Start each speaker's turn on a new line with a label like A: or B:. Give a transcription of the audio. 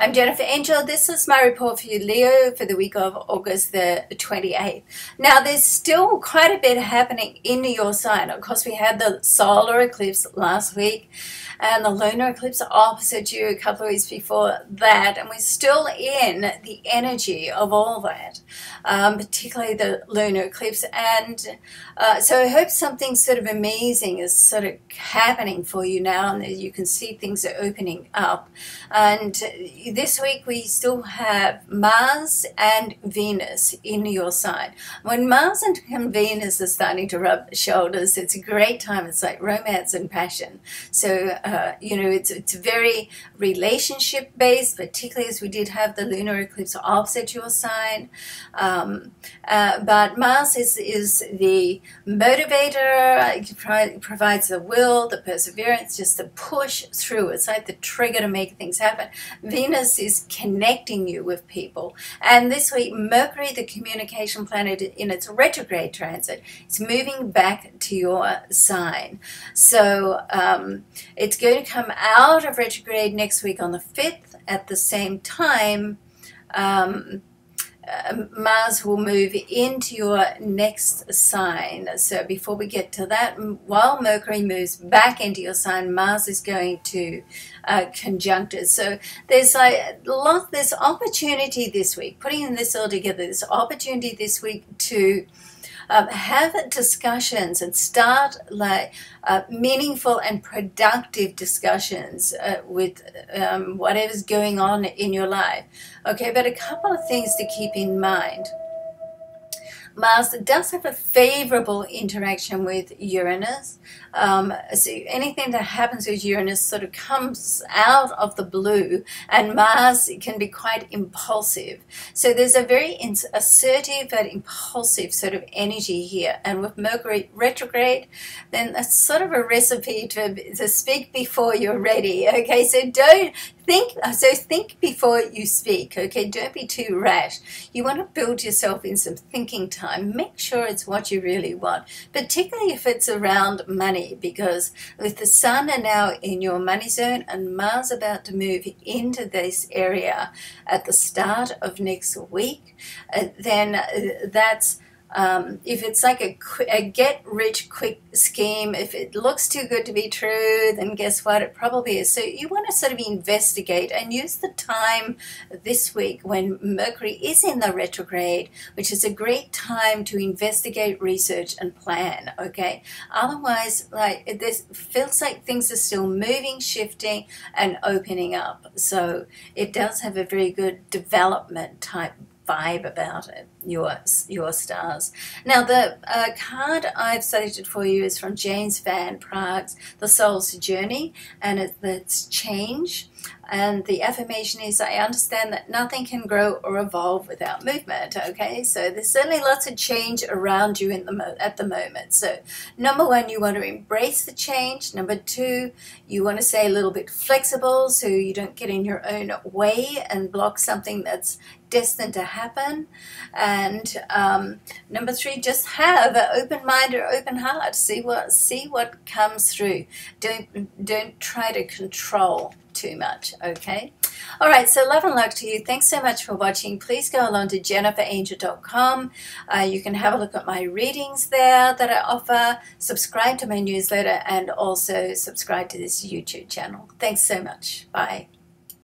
A: I'm Jennifer Angel. This is my report for you, Leo, for the week of August the 28th. Now, there's still quite a bit happening in your sign. Of course, we had the solar eclipse last week and the lunar eclipse opposite you a couple of weeks before that. And we're still in the energy of all that, particularly the lunar eclipse. And so I hope something sort of amazing is sort of happening for you now, and you can see things are opening up. And this week we still have Mars and Venus in your sign. When Mars and Venus are starting to rub shoulders, it's a great time. It's like romance and passion. So, it's very relationship based, particularly as we did have the lunar eclipse opposite your sign. But Mars is the motivator. It provides the will, the perseverance, just to push through. It's like the trigger to make things happen. Venus is connecting you with people. And this week, Mercury, the communication planet, in its retrograde transit, it's moving back to your sign. So it's going to come out of retrograde next week on the 5th. At the same time, Mars will move into your next sign. So before we get to that, while Mercury moves back into your sign, Mars is going to conjunct it. So there's there's opportunity this week, putting this all together, there's opportunity this week to have discussions and start meaningful and productive discussions with whatever's going on in your life. Okay, but a couple of things to keep in mind. Mars does have a favorable interaction with Uranus. So anything that happens with Uranus sort of comes out of the blue, and Mars can be quite impulsive. So there's a very assertive but impulsive sort of energy here. And with Mercury retrograde, then that's sort of a recipe to speak before you're ready. Okay, so think before you speak. Okay, don't be too rash. You want to build yourself in some thinking time. Make sure it's what you really want, particularly if it's around money, because with the Sun now in your money zone and Mars about to move into this area at the start of next week, then that's if it's like a get-rich-quick scheme, if it looks too good to be true, then guess what? It probably is. So you want to sort of investigate and use the time this week when Mercury is in the retrograde, which is a great time to investigate, research, and plan, okay? Otherwise, this feels like things are still moving, shifting, and opening up. So it does have a very good development type vibe about it, your stars. Now, the card I've selected for you is from James Van Prague's The Soul's Journey, and it's change. And the affirmation is, I understand that nothing can grow or evolve without movement, okay? So there's certainly lots of change around you at the moment. So number one, you want to embrace the change. Number two, you want to stay a little bit flexible so you don't get in your own way and block something that's destined to happen. And number three, just have an open mind or open heart. See what comes through. Don't try to control too much, okay? All right, so love and luck to you. Thanks so much for watching. Please go along to jenniferangel.com. You can have a look at my readings there that I offer, subscribe to my newsletter, and also subscribe to this YouTube channel. Thanks so much. Bye.